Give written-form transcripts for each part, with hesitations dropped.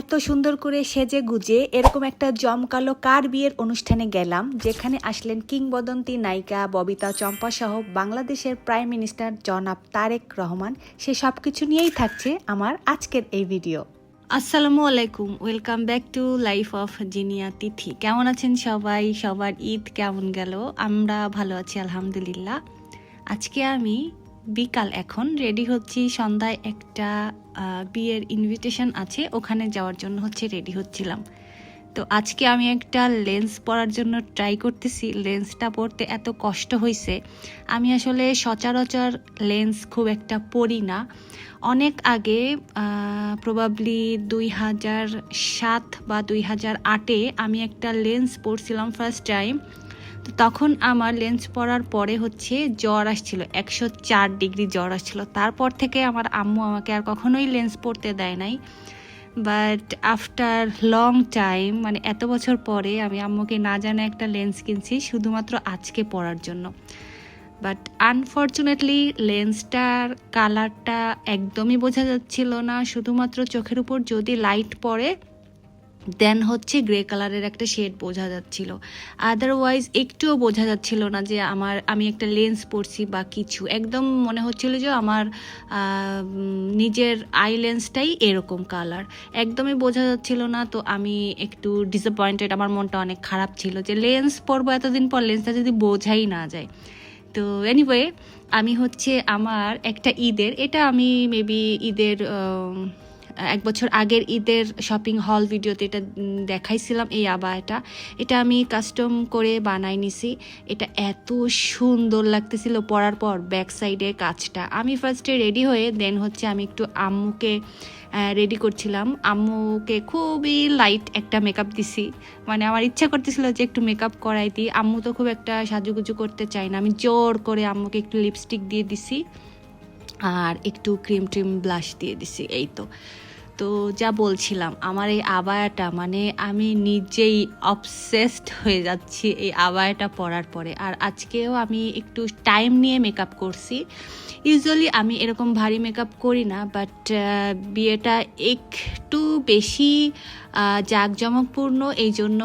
এত সুন্দর করে সেজে গুজে এরকম একটা জমকালো কার বিয়ের অনুষ্ঠানে গেলাম, যেখানে আসলেন কিংবদন্তি নায়িকা ববিতা চম্পা সহ বাংলাদেশের প্রাইম মিনিস্টার জনাব তারেক রহমান। সে সব কিছু নিয়েই থাকছে আমার আজকের এই ভিডিও। আসসালামু আলাইকুম, welcome back to life of Zinia Tithi. কেমন আছেন সবাই? সবার ঈদ কেমন গেল? আমরা ভালো আছি আলহামদুলিল্লাহ। আজকে আমি বিকাল এখন রেডি হচ্ছি, সন্ধ্যায় একটা বিয়ের ইনভিটেশন আছে, ওখানে যাওয়ার জন্য রেডি হচ্ছিলাম। তো আজকে আমি একটা লেন্স পরার জন্য ট্রাই করতেছি। লেন্সটা পরতে এত কষ্ট হয়েছে। আমি আসলে সচরাচর লেন্স খুব একটা পরি না। অনেক আগে প্রবাবলি 2007 বা 2008-এ আমি একটা লেন্স পরছিলাম ফার্স্ট টাইম। তো তখন আমার লেন্স পরার পরে জ্বর আসছিল, 104 ডিগ্রি জ্বর আসছিল। তারপর থেকে আমার আম্মু আমাকে আর কখনোই লেন্স পরতে দেয় নাই। বাট আফটার লং টাইম, মানে এত বছর পরে আমি আম্মুকে না জানে একটা লেন্স কিনছি শুধুমাত্র আজকে পরার জন্য। বাট আনফর্চুনেটলি লেন্সটার কালারটা একদমই বোঝা যাচ্ছিল না। শুধুমাত্র চোখের উপর যদি লাইট পড়ে দেন গ্রে কালারের একটা শেড বোঝা যাচ্ছিল। আদারওয়াইজ একটুও বোঝা যাচ্ছিল না যে আমি একটা লেন্স পরছি বা কিছু। একদম মনে হচ্ছিল যে আমার নিজের আই লেন্সটাই এরকম কালার, একদমই বোঝা যাচ্ছিল না। তো আমি একটু ডিসঅ্যাপয়েন্টেড, আমার মনটা অনেক খারাপ ছিল যে লেন্স পরবো এতদিন পর, লেন্সটা যদি বোঝাই না যায়। তো এনিওয়ে আমি আমার একটা ঈদের, এটা আমি মেবি ঈদের 1 বছর আগের ঈদের শপিং হল ভিডিওতে এটা দেখাইছিলাম। এই এটা আমি কাস্টম করে বানাই নিছি। এটা এত সুন্দর লাগতেছিল পরার পর। ব্যাক সাইডে কাজটা, আমি ফার্স্টে রেডি হয়ে দেন আমি একটু আম্মুকে রেডি করছিলাম। আম্মুকে খুবই লাইট একটা মেকআপ দিছি, মানে আমার ইচ্ছা করতেছিল যে একটু মেকআপ করাই দিই। আম্মু তো খুব একটা সাজুগুজু করতে চায় না, আমি জোর করে আম্মুকে একটু লিপস্টিক দিয়ে দিছি আর একটু ক্রিম ব্লাশ দিয়ে দিছি। এই তো যা বলছিলাম, আমার এই আবায়াটা, মানে আমি নিজেই অবসেসড হয়ে যাচ্ছি এই আবায়াটা পরার পরে। আর আজকেও আমি একটু টাইম নিয়ে মেকআপ করছি। ইউজুয়ালি আমি এরকম ভারী মেকআপ করি না, বাট বিয়েটা একটু বেশি জাঁকজমকপূর্ণ, এই জন্য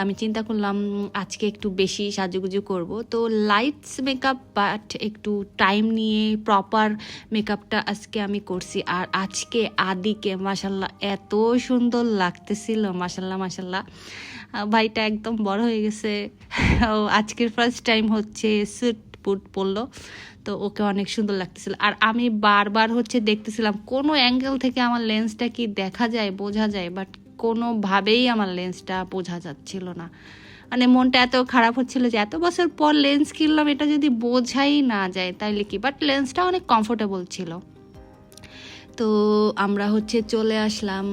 আমি চিন্তা করলাম আজকে একটু বেশি সাজুগুজু করব। তো লাইটস মেকআপ, বাট একটু টাইম নিয়ে প্রপার মেকআপটা আজকে আমি করছি। আর আজকে আদিকে মাশাল্লাহ এত সুন্দর লাগতেছিল, মাশাল্লাহ। ভাইটা একদম বড় হয়ে গেছে। ও আজকের ফার্স্ট টাইম স্যুট বুট পরলো, তো ওকে অনেক সুন্দর লাগতেছিল। আর আমি বারবার দেখতেছিলাম কোনো অ্যাঙ্গেল থেকে আমার লেন্সটা কি দেখা যায়, বোঝা যায়, বাট কোনোভাবেই আমার লেন্সটা বোঝা যাচ্ছিল না। মানে মনটা এত খারাপ হচ্ছিল যে এত বছর পর লেন্স কিনলাম, এটা যদি বোঝাই না যায় তাইলে কি। বাট লেন্সটা অনেক কমফোর্টেবল ছিল। তো আমরা চলে আসলাম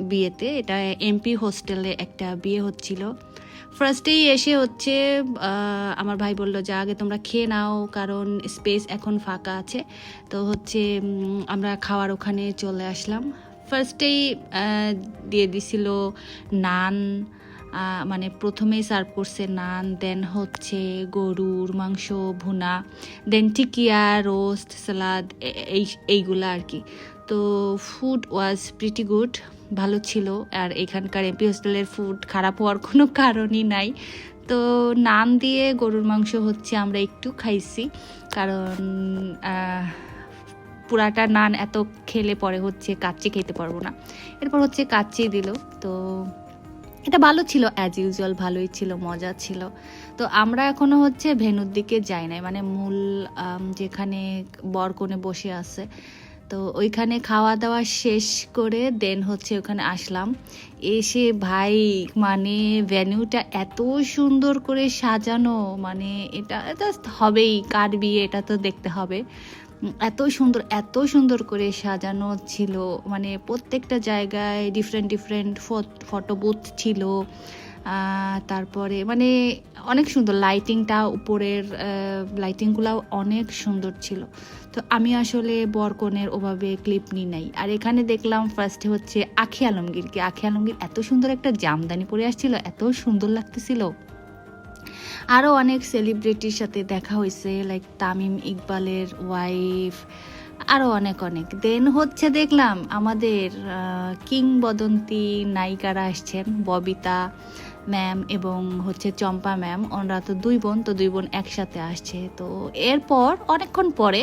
বিয়েতে। এটা এমপি হোস্টেলে একটা বিয়ে হচ্ছিল। ফার্স্টেই এসে আমার ভাই বলল যে আগে তোমরা খেয়ে নাও, কারণ স্পেস এখন ফাঁকা আছে। তো আমরা খাওয়ার ওখানে চলে আসলাম। ফার্স্টেই দিয়ে দিছিল নান, মানে প্রথমেই সার্ভ করছে নান, দেন গরুর মাংস ভুনা, দেন টিকিয়া, রোস্ট, সালাদ, এইগুলা আর কি। তো ফুড ওয়াজ প্রিটি গুড, ভালো ছিল। আর এখানকার এমপি হোস্টেলের ফুড খারাপ হওয়ার কোনো কারণই নাই। তো নান দিয়ে গরুর মাংস আমরা একটু খাইছি, কারণ পুরাটা নান এত খেলে পরে কাচ্চি খেতে পারবো না। এরপর কাচ্চি দিল। তো এটা ভালো ছিল, অ্যাজ ইউজুয়াল ভালোই ছিল, মজা ছিল। তো আমরা এখনো ভেন্যুর দিকে যাই নাই, মানে মূল যেখানে বর কনে বসে আছে। তো ওইখানে খাওয়া দাওয়া শেষ করে দেন ওখানে আসলাম। এসে ভাই, মানে ভেন্যুটা এত সুন্দর করে সাজানো, মানে এটা হবেই, কার বিয়ে, এটা তো দেখতে হবে। এত সুন্দর করে সাজানো ছিল, মানে প্রত্যেকটা জায়গায় ডিফারেন্ট ফটো বুথ ছিল। তারপরে মানে অনেক সুন্দর লাইটিংটা, উপরের লাইটিংগুলো অনেক সুন্দর ছিল। তো আমি আসলে বরকনের ওভাবে ক্লিপ নিই নাই। আর এখানে দেখলাম ফার্স্টে আখি আলমগীর এত সুন্দর একটা জামদানি পরে আসছিল, এত সুন্দর লাগতেছিল। আরও অনেক সেলিব্রিটির সাথে দেখা হয়েছে, লাইক তামিম ইকবালের ওয়াইফ, আরও অনেক অনেক। দেন হচ্ছে দেখলাম আমাদের কিংবদন্তি নায়িকারা আসছেন, ববিতা ম্যাম এবং হচ্ছে চম্পা ম্যাম। ওনারা তো দুই বোন, তো দুই বোন একসাথে আসছে। তো এরপর অনেকক্ষণ পরে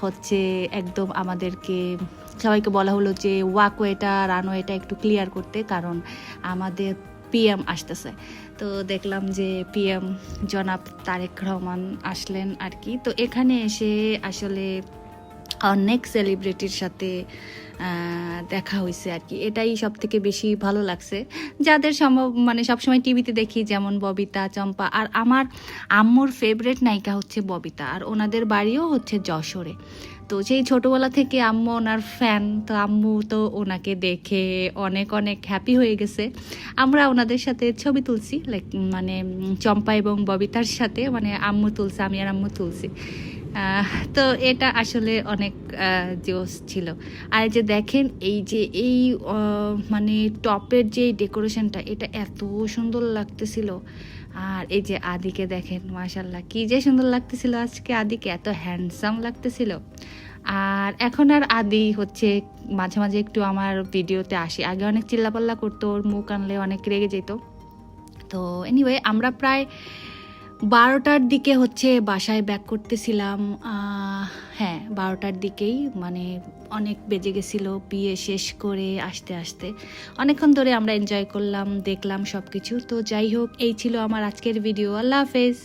হচ্ছে একদম আমাদেরকে সবাইকে বলা হলো যে ওয়াকওয়েটা রানওয়েটা একটু ক্লিয়ার করতে, কারণ আমাদের পিএম আসতেছে। তো দেখলাম যে পিএম জনাব তারেক রহমান আসলেন আর কি। তো এখানে এসে আসলে অনেক সেলিব্রিটির সাথে দেখা হয়েছে আর কি। এটাই সব থেকে বেশি ভালো লাগছে, যাদের সম্ভব মানে সবসময় টিভিতে দেখি, যেমন ববিতা, চম্পা। আর আমার আম্মুর ফেভারিট নায়িকা হচ্ছে ববিতা, আর ওনাদের বাড়িও হচ্ছে যশোরে। তো সেই ছোটোবেলা থেকে আম্মু ওনার ফ্যান, তো আম্মু তো ওনাকে দেখে অনেক অনেক হ্যাপি হয়ে গেছে। আমরা ওনাদের সাথে ছবি তুলছি, লাইক মানে চম্পা এবং ববিতার সাথে, মানে আম্মু তুলছে, আমি আর আম্মু তুলছি। তো এটা আসলে অনেক জোস ছিল। আর যে দেখেন এই যে এই মানে টপের যে ডেকোরেশনটা, এটা এত সুন্দর লাগতেছিল। আর এই যে আদিকে দেখেন, মাশাল্লাহ কি যে সুন্দর লাগতেছিল আজকে, আদিকে এত হ্যান্ডসাম লাগতেছিল। আর এখন আর আদি হচ্ছে মাঝে মাঝে একটু আমার ভিডিওতে আসে, আগে অনেক চিল্লাপাল্লা করতো, ওর মুখ আনলে অনেক রেগে যেত। তো এনিওয়ে আমরা প্রায় 12টার দিকে হচ্ছে বাসায় ব্যাক করতেছিলাম। হ্যাঁ, 12টার দিকেই, মানে অনেক বেজে গেছিলো বিয়ে শেষ করে আসতে আসতে। অনেকক্ষণ ধরে আমরা এনজয় করলাম, দেখলাম সব কিছু। তো যাই হোক, এই ছিল আমার আজকের ভিডিও। আল্লাহ হাফেজ।